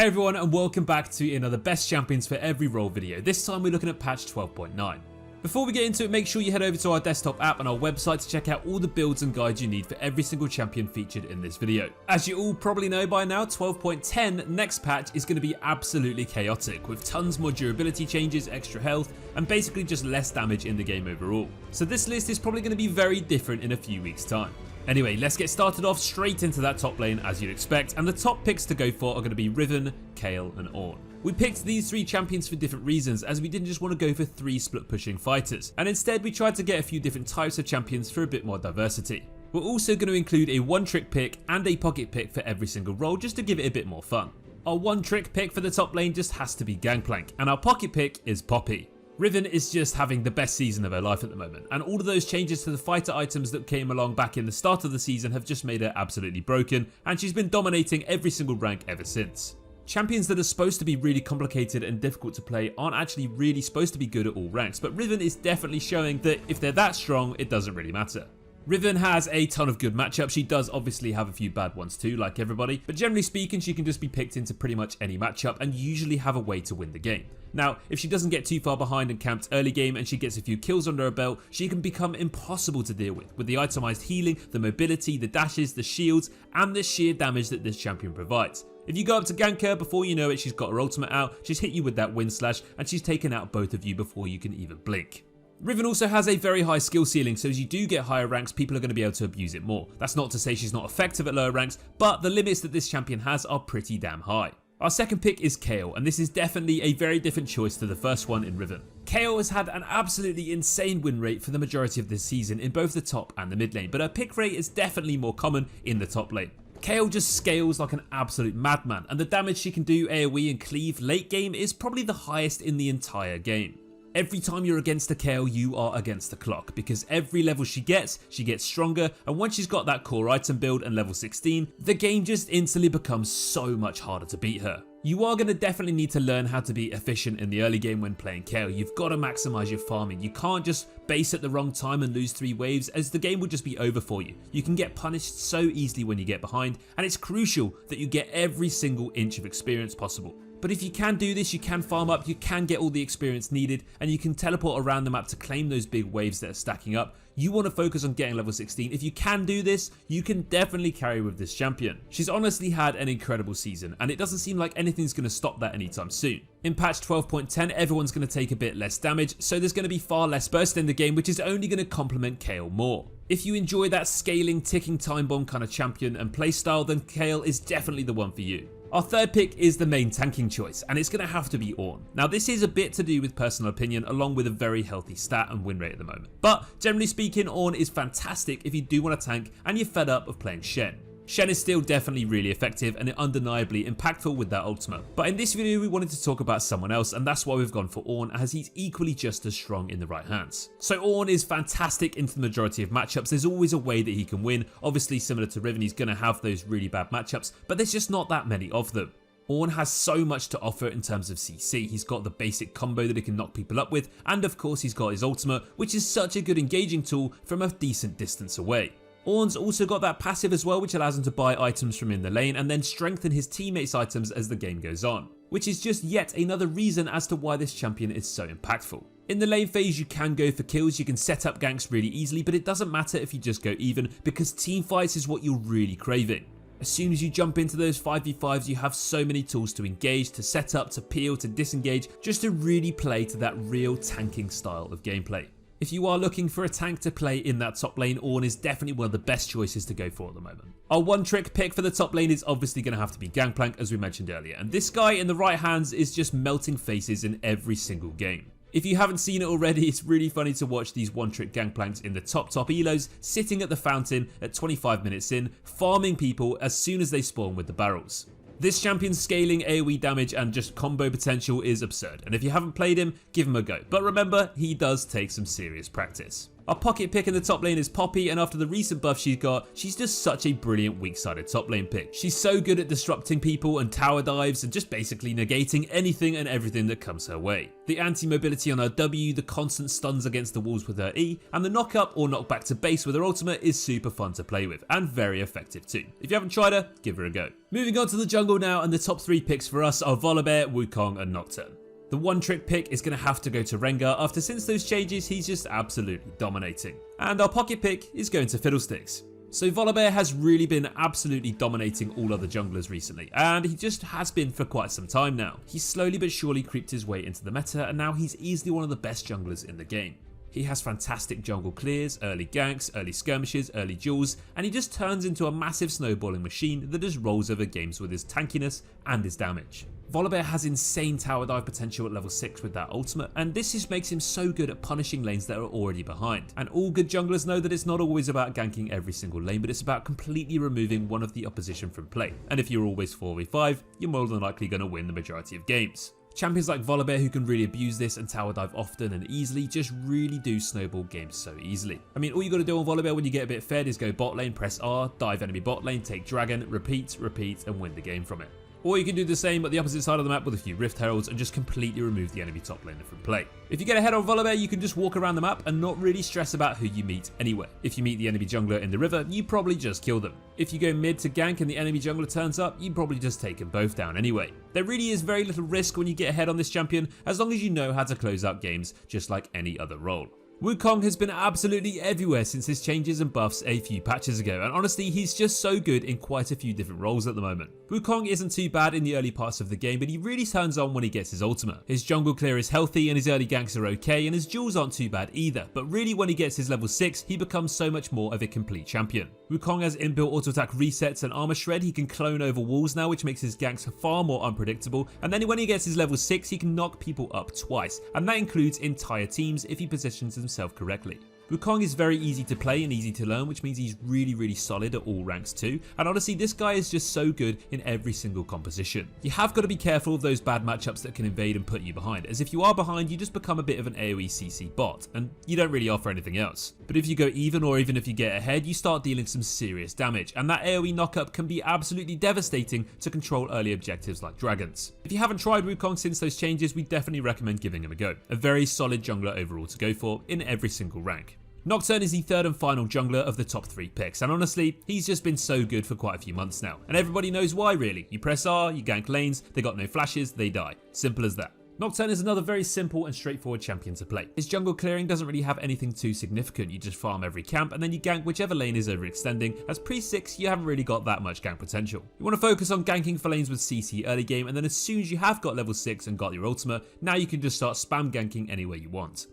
Hey everyone, and welcome back to another best champions for every role video. This time we're looking at patch 12.9. Before we get into it, make sure you head over to our desktop app and our website to check out all the builds and guides you need for every single champion featured in this video. As you all probably know by now, 12.10 next patch is going to be absolutely chaotic, with tons more durability changes, extra health, and basically just less damage in the game overall. So this list is probably going to be very different in a few weeks' time. Anyway, let's get started off straight into that top lane as you'd expect, and the top picks to go for are going to be RIVEN, KAYLE and ORNN. We picked these three champions for different reasons, as we didn't just want to go for three split pushing fighters, and instead we tried to get a few different types of champions for a bit more diversity. We're also going to include a one trick pick and a pocket pick for every single role just to give it a bit more fun. Our one trick pick for the top lane just has to be GANGPLANK, and our pocket pick is Poppy. RIVEN is just having the best season of her life at the moment, and all of those changes to the fighter items that came along back in the start of the season have just made her absolutely broken, and she's been dominating every single rank ever since. Champions that are supposed to be really complicated and difficult to play aren't actually really supposed to be good at all ranks, but RIVEN is definitely showing that if they're that strong, it doesn't really matter. RIVEN has a ton of good matchups. She does obviously have a few bad ones too, like everybody, but generally speaking she can just be picked into pretty much any matchup and usually have a way to win the game. Now, if she doesn't get too far behind and camped early game and she gets a few kills under her belt, she can become impossible to deal with the itemized healing, the mobility, the dashes, the shields, and the sheer damage that this champion provides. If you go up to gank her, before you know it she's got her ultimate out, she's hit you with that wind slash, and she's taken out both of you before you can even blink. RIVEN also has a very high skill ceiling, so as you do get higher ranks, people are going to be able to abuse it more. That's not to say she's not effective at lower ranks, but the limits that this champion has are pretty damn high. Our second pick is KAYLE, and this is definitely a very different choice to the first one in RIVEN. KAYLE has had an absolutely insane win rate for the majority of this season in both the top and the mid lane, but her pick rate is definitely more common in the top lane. KAYLE just scales like an absolute madman, and the damage she can do AoE and cleave late game is probably the highest in the entire game. Every time you're against a KAYLE, you are against the clock, because every level she gets stronger, and once she's got that core item build and level 16, the game just instantly becomes so much harder to beat her. You are going to definitely need to learn how to be efficient in the early game when playing KAYLE. You've got to maximize your farming. You can't just base at the wrong time and lose 3 waves, as the game will just be over for you. You can get punished so easily when you get behind, and it's crucial that you get every single inch of experience possible. But if you can do this, you can farm up, you can get all the experience needed, and you can teleport around the map to claim those big waves that are stacking up. You want to focus on getting level 16. If you can do this, you can definitely carry with this champion. She's honestly had an incredible season, and it doesn't seem like anything's going to stop that anytime soon. In patch 12.10, everyone's going to take a bit less damage, so there's going to be far less burst in the game, which is only going to complement KAYLE more. If you enjoy that scaling, ticking time bomb kind of champion and playstyle, then KAYLE is definitely the one for you. Our third pick is the main tanking choice, and it's going to have to be ORNN. Now this is a bit to do with personal opinion, along with a very healthy stat and win rate at the moment. But generally speaking, ORNN is fantastic if you do want to tank and you're fed up of playing Shen. Shen is still definitely really effective and undeniably impactful with that ultimate. But in this video we wanted to talk about someone else, and that's why we've gone for ORNN, as he's equally just as strong in the right hands. So ORNN is fantastic into the majority of matchups. There's always a way that he can win. Obviously similar to RIVEN, he's going to have those really bad matchups, but there's just not that many of them. ORNN has so much to offer in terms of CC. He's got the basic combo that he can knock people up with, and of course he's got his ultimate, which is such a good engaging tool from a decent distance away. ORNN's also got that passive as well, which allows him to buy items from in the lane and then strengthen his teammates' items as the game goes on, which is just yet another reason as to why this champion is so impactful. In the lane phase you can go for kills, you can set up ganks really easily, but it doesn't matter if you just go even, because team fights is what you're really craving. As soon as you jump into those 5v5s, you have so many tools to engage, to set up, to peel, to disengage, just to really play to that real tanking style of gameplay. If you are looking for a tank to play in that top lane, ORNN is definitely one of the best choices to go for at the moment. Our one trick pick for the top lane is obviously going to have to be GANGPLANK, as we mentioned earlier, and this guy in the right hands is just melting faces in every single game. If you haven't seen it already, it's really funny to watch these one-trick Gangplanks in the top elos sitting at the fountain at 25 minutes in, farming people as soon as they spawn with the barrels. This champion's scaling, AoE damage and just combo potential is absurd, and if you haven't played him, give him a go. But remember, he does take some serious practice. Our pocket pick in the top lane is Poppy, and after the recent buff she's got, she's just such a brilliant weak-sided top lane pick. She's so good at disrupting people and tower dives and just basically negating anything and everything that comes her way. The anti-mobility on her W, the constant stuns against the walls with her E, and the knock up or knock back to base with her ultimate is super fun to play with and very effective too. If you haven't tried her, give her a go. Moving on to the jungle now, and the top 3 picks for us are Volibear, Wukong and Nocturne. The one trick pick is going to have to go to Rengar after since those changes he's just absolutely dominating. And our pocket pick is going to Fiddlesticks. So Volibear has really been absolutely dominating all other junglers recently, and he just has been for quite some time now. He's slowly but surely creeped his way into the meta, and now he's easily one of the best junglers in the game. He has fantastic jungle clears, early ganks, early skirmishes, early duels, and he just turns into a massive snowballing machine that just rolls over games with his tankiness and his damage. Volibear has insane tower dive potential at level 6 with that ultimate, and this just makes him so good at punishing lanes that are already behind. And all good junglers know that it's not always about ganking every single lane, but it's about completely removing one of the opposition from play. And if you're always 4v5, you're more than likely going to win the majority of games. Champions like Volibear, who can really abuse this and tower dive often and easily, just really do snowball games so easily. I mean, all you got to do on Volibear when you get a bit fed is go bot lane, press R, dive enemy bot lane, take dragon, repeat, and win the game from it. Or you can do the same at the opposite side of the map with a few Rift Heralds and just completely remove the enemy top laner from play. If you get ahead on Volibear, you can just walk around the map and not really stress about who you meet anyway. If you meet the enemy jungler in the river, you probably just kill them. If you go mid to gank and the enemy jungler turns up, you probably just take them both down anyway. There really is very little risk when you get ahead on this champion, as long as you know how to close out games just like any other role. Wukong has been absolutely everywhere since his changes and buffs a few patches ago, and honestly he's just so good in quite a few different roles at the moment. Wukong isn't too bad in the early parts of the game, but he really turns on when he gets his ultimate. His jungle clear is healthy and his early ganks are okay, and his duels aren't too bad either, but really when he gets his level 6 he becomes so much more of a complete champion. Wukong has inbuilt auto attack resets and armor shred. He can clone over walls now, which makes his ganks far more unpredictable, and then when he gets his level 6 he can knock people up twice, and that includes entire teams if he positions himself correctly. Wukong is very easy to play and easy to learn, which means he's really solid at all ranks too, and honestly this guy is just so good in every single composition. You have got to be careful of those bad matchups that can invade and put you behind, as if you are behind you just become a bit of an AoE CC bot, and you don't really offer anything else. But if you go even, or even if you get ahead, you start dealing some serious damage, and that AoE knockup can be absolutely devastating to control early objectives like dragons. If you haven't tried Wukong since those changes, we definitely recommend giving him a go. A very solid jungler overall to go for in every single rank. Nocturne is the third and final jungler of the top 3 picks, and honestly, he's just been so good for quite a few months now, and everybody knows why really. You press R, you gank lanes, they got no flashes, they die. Simple as that. Nocturne is another very simple and straightforward champion to play. His jungle clearing doesn't really have anything too significant. You just farm every camp and then you gank whichever lane is overextending, as pre-6 you haven't really got that much gank potential. You want to focus on ganking for lanes with CC early game, and then as soon as you have got level 6 and got your ultimate, now you can just start spam ganking anywhere you want.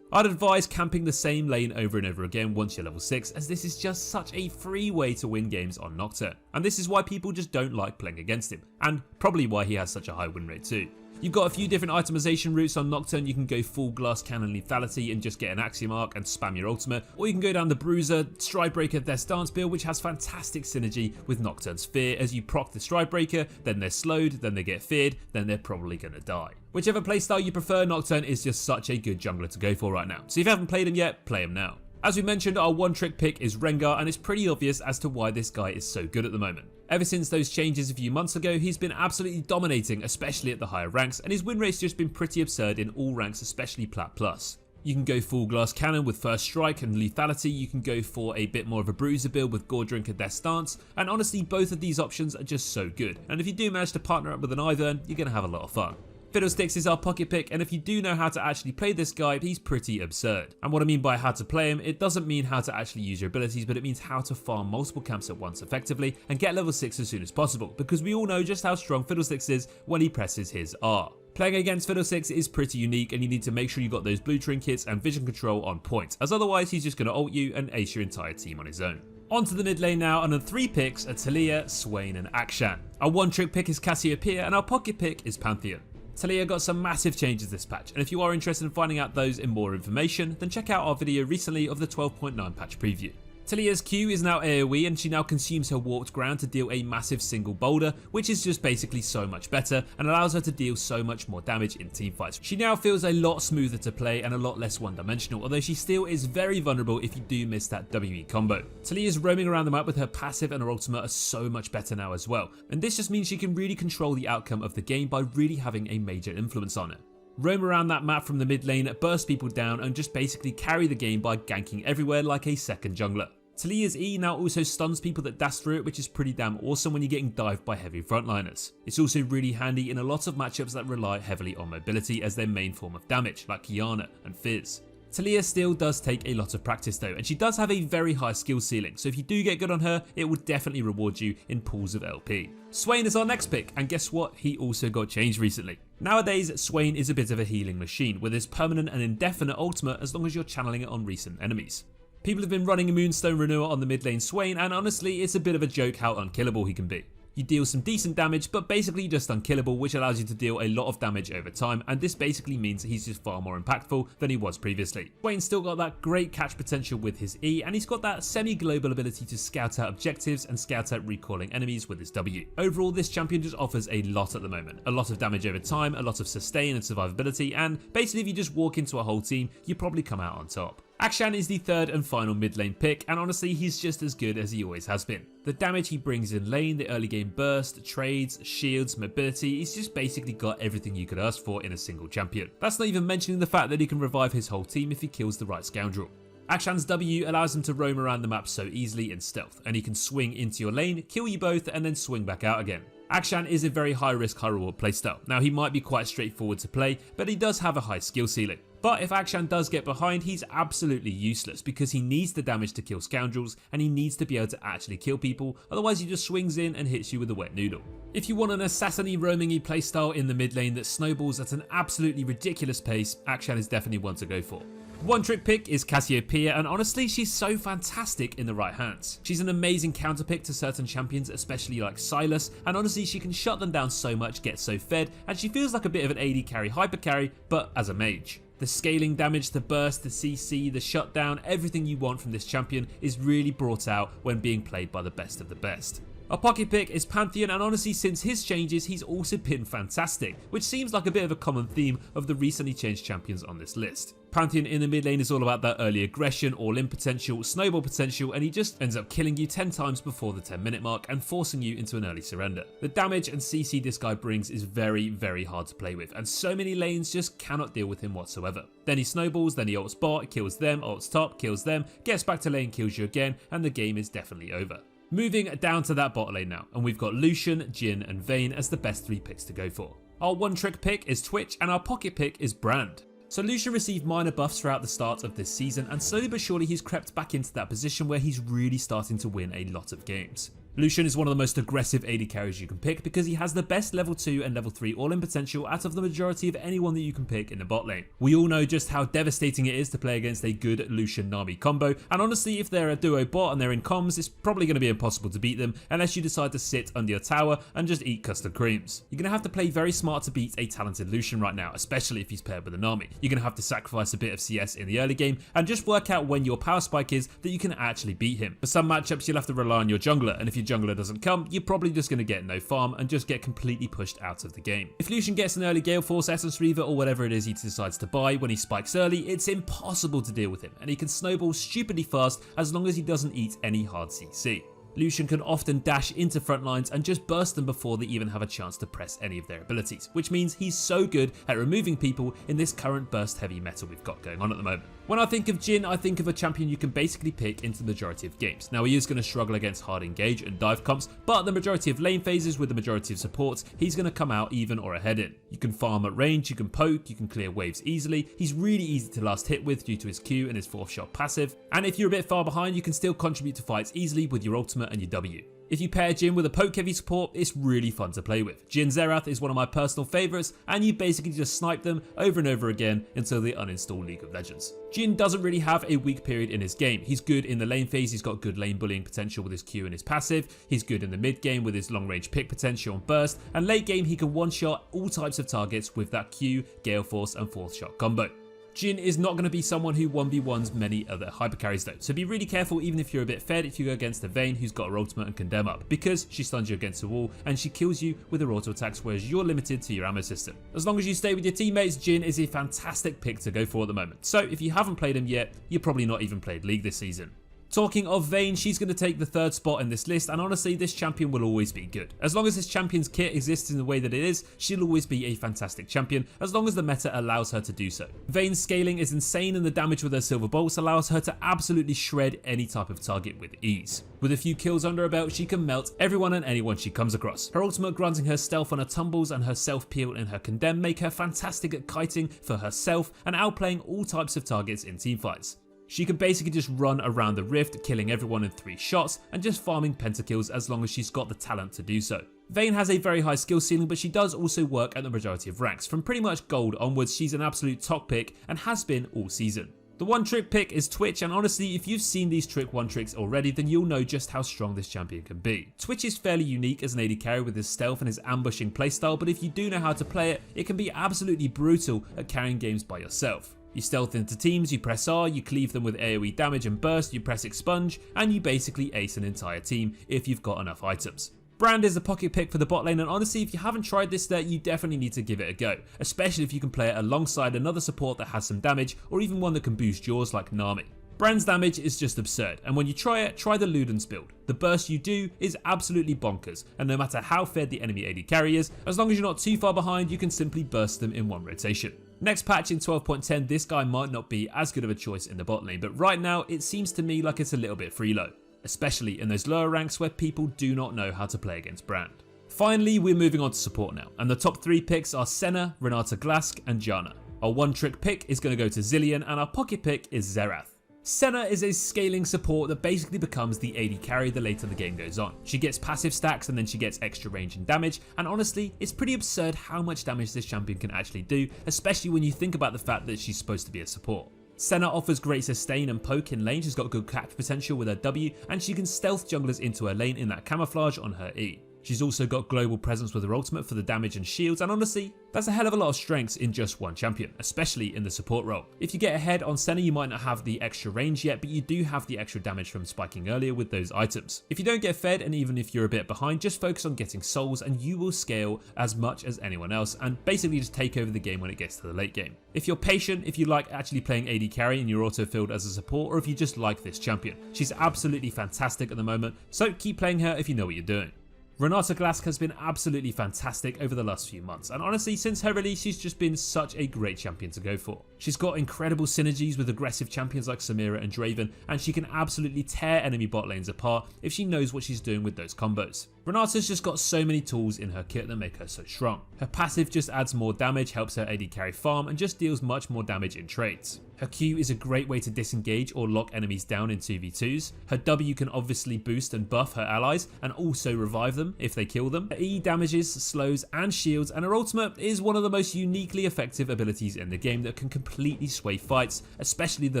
I'd advise camping the same lane over and over again once you're level 6, as this is just such a free way to win games on Nocturne, and this is why people just don't like playing against him, and probably why he has such a high win rate too. You've got a few different itemization routes on Nocturne. You can go full glass cannon lethality and just get an axiom arc and spam your ultimate, or you can go down the bruiser, stridebreaker, their stance build, which has fantastic synergy with Nocturne's fear, as you proc the stridebreaker, then they're slowed, then they get feared, then they're probably gonna die. Whichever playstyle you prefer, Nocturne is just such a good jungler to go for right now, so if you haven't played him yet, play him now. As we mentioned, our one trick pick is Rengar, and it's pretty obvious as to why this guy is so good at the moment. Ever since those changes a few months ago, he's been absolutely dominating, especially at the higher ranks, and his win rate's just been pretty absurd in all ranks, especially Plat Plus. You can go full glass cannon with first strike and lethality, you can go for a bit more of a bruiser build with Gore Drink and their stance, and honestly both of these options are just so good, and if you do manage to partner up with an Ivern, you're going to have a lot of fun. Fiddlesticks is our pocket pick, and if you do know how to actually play this guy, he's pretty absurd. And what I mean by how to play him, it doesn't mean how to actually use your abilities, but it means how to farm multiple camps at once effectively and get level 6 as soon as possible, because we all know just how strong Fiddlesticks is when he presses his R. Playing against Fiddlesticks is pretty unique, and you need to make sure you got those blue trinkets and vision control on point, as otherwise he's just going to ult you and ace your entire team on his own. On to the mid lane now, and the 3 picks are TALIYAH, SWAIN and AKSHAN. Our one trick pick is Cassiopeia, and our pocket pick is PANTHEON. TALIYAH got some massive changes this patch, and if you are interested in finding out those in more information, then check out our video recently of the 12.9 patch preview. Taliyah's Q is now AoE and she now consumes her warped ground to deal a massive single boulder, which is just basically so much better and allows her to deal so much more damage in teamfights. She now feels a lot smoother to play and a lot less one-dimensional, although she still is very vulnerable if you do miss that WE combo. Taliyah's roaming around the map with her passive and her ultimate are so much better now as well, and this just means she can really control the outcome of the game by really having a major influence on it. Roam around that map from the mid lane, burst people down and just basically carry the game by ganking everywhere like a second jungler. Taliyah's E now also stuns people that dash through it, which is pretty damn awesome when you're getting dived by heavy frontliners. It's also really handy in a lot of matchups that rely heavily on mobility as their main form of damage, like JANNA and Fizz. Taliyah still does take a lot of practice though, and she does have a very high skill ceiling, so if you do get good on her, it will definitely reward you in pools of LP. SWAIN is our next pick, and guess what? He also got changed recently. Nowadays, SWAIN is a bit of a healing machine with his permanent and indefinite ultimate as long as you're channeling it on recent enemies. People have been running a Moonstone Renewal on the mid lane SWAIN, and honestly it's a bit of a joke how unkillable he can be. You deal some decent damage, but basically just unkillable, which allows you to deal a lot of damage over time, and this basically means he's just far more impactful than he was previously. SWAIN's still got that great catch potential with his E, and he's got that semi-global ability to scout out objectives and scout out recalling enemies with his W. Overall, this champion just offers a lot at the moment. A lot of damage over time, a lot of sustain and survivability, and basically if you just walk into a whole team, you probably come out on top. AKSHAN is the third and final mid lane pick, and honestly he's just as good as he always has been. The damage he brings in lane, the early game burst, trades, shields, mobility, he's just basically got everything you could ask for in a single champion. That's not even mentioning the fact that he can revive his whole team if he kills the right scoundrel. AKSHAN's W allows him to roam around the map so easily in stealth, and he can swing into your lane, kill you both, and then swing back out again. AKSHAN is a very high risk, high reward playstyle. Now he might be quite straightforward to play, but he does have a high skill ceiling. But if AKSHAN does get behind, he's absolutely useless because he needs the damage to kill scoundrels and he needs to be able to actually kill people, otherwise he just swings in and hits you with a wet noodle. If you want an assassin-y, roaming-y playstyle in the mid lane that snowballs at an absolutely ridiculous pace, AKSHAN is definitely one to go for. One trick pick is Cassiopeia, and honestly she's so fantastic in the right hands. She's an amazing counter pick to certain champions, especially like Sylas, and honestly she can shut them down so much, get so fed, and she feels like a bit of an AD carry, hyper carry, but as a mage. The scaling damage, the burst, the CC, the shutdown, everything you want from this champion is really brought out when being played by the best of the best. Our pocket pick is Pantheon, and honestly since his changes he's also been fantastic, which seems like a bit of a common theme of the recently changed champions on this list. Pantheon in the mid lane is all about that early aggression, all-in potential, snowball potential, and he just ends up killing you 10 times before the 10-minute mark and forcing you into an early surrender. The damage and CC this guy brings is very, very hard to play with, and so many lanes just cannot deal with him whatsoever. Then he snowballs, then he ults bot, kills them, ults top, kills them, gets back to lane, kills you again, and the game is definitely over. Moving down to that bot lane now, and we've got LUCIAN, JHIN and VAYNE as the best 3 picks to go for. Our one trick pick is Twitch, and our pocket pick is Brand. So LUCIAN received minor buffs throughout the start of this season, and slowly but surely he's crept back into that position where he's really starting to win a lot of games. LUCIAN is one of the most aggressive AD carries you can pick because he has the best level 2 and level 3 all-in potential out of the majority of anyone that you can pick in the bot lane. We all know just how devastating it is to play against a good LUCIAN-Nami combo, and honestly if they're a duo bot and they're in comms, it's probably going to be impossible to beat them unless you decide to sit under your tower and just eat custard creams. You're going to have to play very smart to beat a talented LUCIAN right now, especially if he's paired with a Nami. You're going to have to sacrifice a bit of CS in the early game and just work out when your power spike is that you can actually beat him. For some matchups you'll have to rely on your jungler, and if your jungler doesn't come, you're probably just going to get no farm and just get completely pushed out of the game. If LUCIAN gets an early Gale Force, Essence Reaver or whatever it is he decides to buy when he spikes early, it's impossible to deal with him, and he can snowball stupidly fast as long as he doesn't eat any hard CC. LUCIAN can often dash into front lines and just burst them before they even have a chance to press any of their abilities, which means he's so good at removing people in this current burst heavy meta we've got going on at the moment. When I think of JHIN, I think of a champion you can basically pick into the majority of games. Now he is going to struggle against hard engage and dive comps, but the majority of lane phases with the majority of supports, he's going to come out even or ahead in. You can farm at range, you can poke, you can clear waves easily, he's really easy to last hit with due to his Q and his 4th shot passive, and if you're a bit far behind you can still contribute to fights easily with your ultimate and your W. If you pair JHIN with a poke heavy support, it's really fun to play with. JHIN XERATH is one of my personal favourites, and you basically just snipe them over and over again until they uninstall League of Legends. JHIN doesn't really have a weak period in his game. He's good in the lane phase, he's got good lane bullying potential with his Q and his passive, he's good in the mid game with his long range pick potential and burst, and late game he can one shot all types of targets with that Q, Gale Force and 4th shot combo. Jhin is not going to be someone who 1v1s many other hyper carries though, so be really careful even if you're a bit fed if you go against a Vayne who's got her ultimate and condemn up, because she stuns you against the wall and she kills you with her auto attacks, whereas you're limited to your ammo system. As long as you stay with your teammates, Jhin is a fantastic pick to go for at the moment, so if you haven't played him yet, you've probably not even played League this season. Talking of Vayne, she's going to take the 3rd spot in this list, and honestly this champion will always be good. As long as this champion's kit exists in the way that it is, she'll always be a fantastic champion as long as the meta allows her to do so. Vayne's scaling is insane and the damage with her silver bolts allows her to absolutely shred any type of target with ease. With a few kills under her belt, she can melt everyone and anyone she comes across. Her ultimate granting her stealth on her tumbles and her self peel and her condemn make her fantastic at kiting for herself and outplaying all types of targets in teamfights. She can basically just run around the rift, killing everyone in 3 shots and just farming pentakills as long as she's got the talent to do so. Vayne has a very high skill ceiling, but she does also work at the majority of ranks. From pretty much gold onwards, she's an absolute top pick and has been all season. The one trick pick is Twitch, and honestly if you've seen these one tricks already then you'll know just how strong this champion can be. Twitch is fairly unique as an AD carry with his stealth and his ambushing playstyle, but if you do know how to play it, it can be absolutely brutal at carrying games by yourself. You stealth into teams, you press R, you cleave them with AoE damage and burst, you press expunge, and you basically ace an entire team if you've got enough items. Brand is a pocket pick for the bot lane, and honestly if you haven't tried this there, you definitely need to give it a go, especially if you can play it alongside another support that has some damage or even one that can boost yours like Nami. Brand's damage is just absurd, and when you try it, try the Luden's build. The burst you do is absolutely bonkers, and no matter how fed the enemy AD carry is, as long as you're not too far behind, you can simply burst them in one rotation. Next patch in 12.10, this guy might not be as good of a choice in the bot lane, but right now it seems to me like it's a little bit freeload, especially in those lower ranks where people do not know how to play against Brand. Finally, we're moving on to support now, and the top 3 picks are Senna, Renata GLASC and JANNA. Our one trick pick is going to go to ZILEAN, and our pocket pick is XERATH. Senna is a scaling support that basically becomes the AD carry the later the game goes on. She gets passive stacks and then she gets extra range and damage, and honestly it's pretty absurd how much damage this champion can actually do, especially when you think about the fact that she's supposed to be a support. Senna offers great sustain and poke in lane, she's got good catch potential with her W, and she can stealth junglers into her lane in that camouflage on her E. She's also got global presence with her ultimate for the damage and shields, and honestly, that's a hell of a lot of strengths in just one champion, especially in the support role. If you get ahead on Senna, you might not have the extra range yet, but you do have the extra damage from spiking earlier with those items. If you don't get fed, and even if you're a bit behind, just focus on getting souls and you will scale as much as anyone else and basically just take over the game when it gets to the late game. If you're patient, if you like actually playing AD carry and you're auto-filled as a support, or if you just like this champion, she's absolutely fantastic at the moment, so keep playing her if you know what you're doing. Renata GLASC has been absolutely fantastic over the last few months, and honestly since her release she's just been such a great champion to go for. She's got incredible synergies with aggressive champions like Samira and Draven, and she can absolutely tear enemy bot lanes apart if she knows what she's doing with those combos. Renata's just got so many tools in her kit that make her so strong. Her passive just adds more damage, helps her AD carry farm, and just deals much more damage in trades. Her Q is a great way to disengage or lock enemies down in 2v2s. Her W can obviously boost and buff her allies and also revive them if they kill them. Her E damages, slows and shields, and her ultimate is one of the most uniquely effective abilities in the game that can completely sway fights, especially the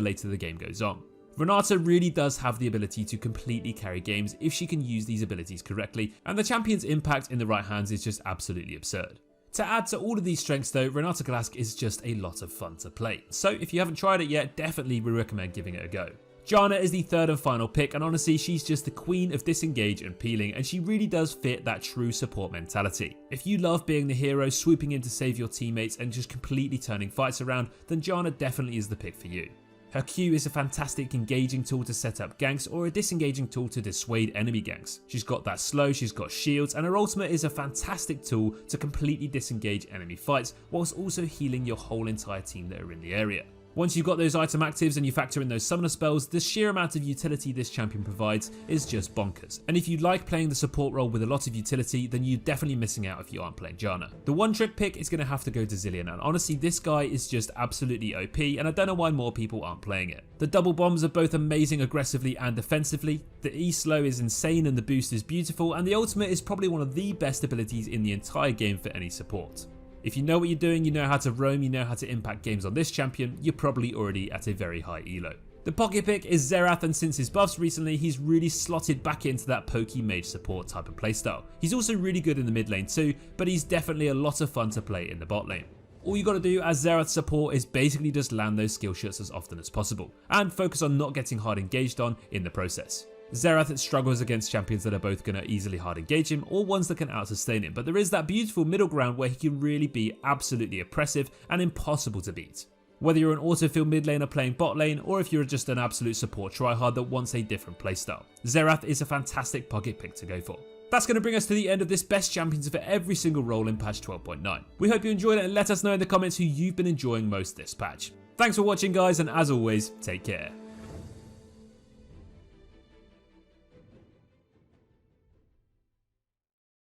later the game goes on. Renata really does have the ability to completely carry games if she can use these abilities correctly, and the champion's impact in the right hands is just absolutely absurd. To add to all of these strengths though, Renata GLASC is just a lot of fun to play, so if you haven't tried it yet, definitely we recommend giving it a go. JANNA is the 3rd and final pick, and honestly she's just the queen of disengage and peeling, and she really does fit that true support mentality. If you love being the hero, swooping in to save your teammates and just completely turning fights around, then JANNA definitely is the pick for you. Her Q is a fantastic engaging tool to set up ganks or a disengaging tool to dissuade enemy ganks. She's got that slow, she's got shields, and her ultimate is a fantastic tool to completely disengage enemy fights whilst also healing your whole entire team that are in the area. Once you've got those item actives and you factor in those summoner spells, the sheer amount of utility this champion provides is just bonkers. And if you like playing the support role with a lot of utility, then you're definitely missing out if you aren't playing JANNA. The one trick pick is going to have to go to ZILEAN, and honestly this guy is just absolutely OP, and I don't know why more people aren't playing it. The double bombs are both amazing aggressively and defensively, the E slow is insane and the boost is beautiful, and the ultimate is probably one of the best abilities in the entire game for any support. If you know what you're doing, you know how to roam, you know how to impact games on this champion, you're probably already at a very high elo. The pocket pick is XERATH, and since his buffs recently, he's really slotted back into that pokey mage support type of playstyle. He's also really good in the mid lane too, but he's definitely a lot of fun to play in the bot lane. All you gotta do as Xerath support is basically just land those skill shots as often as possible, and focus on not getting hard engaged on in the process. Xerath struggles against champions that are both going to easily hard engage him or ones that can out sustain him, but there is that beautiful middle ground where he can really be absolutely oppressive and impossible to beat. Whether you're an autofill mid laner playing bot lane or if you're just an absolute support tryhard that wants a different playstyle, Xerath is a fantastic pocket pick to go for. That's going to bring us to the end of this best champions for every single role in patch 12.9. We hope you enjoyed it and let us know in the comments who you've been enjoying most this patch. Thanks for watching guys, and as always, take care.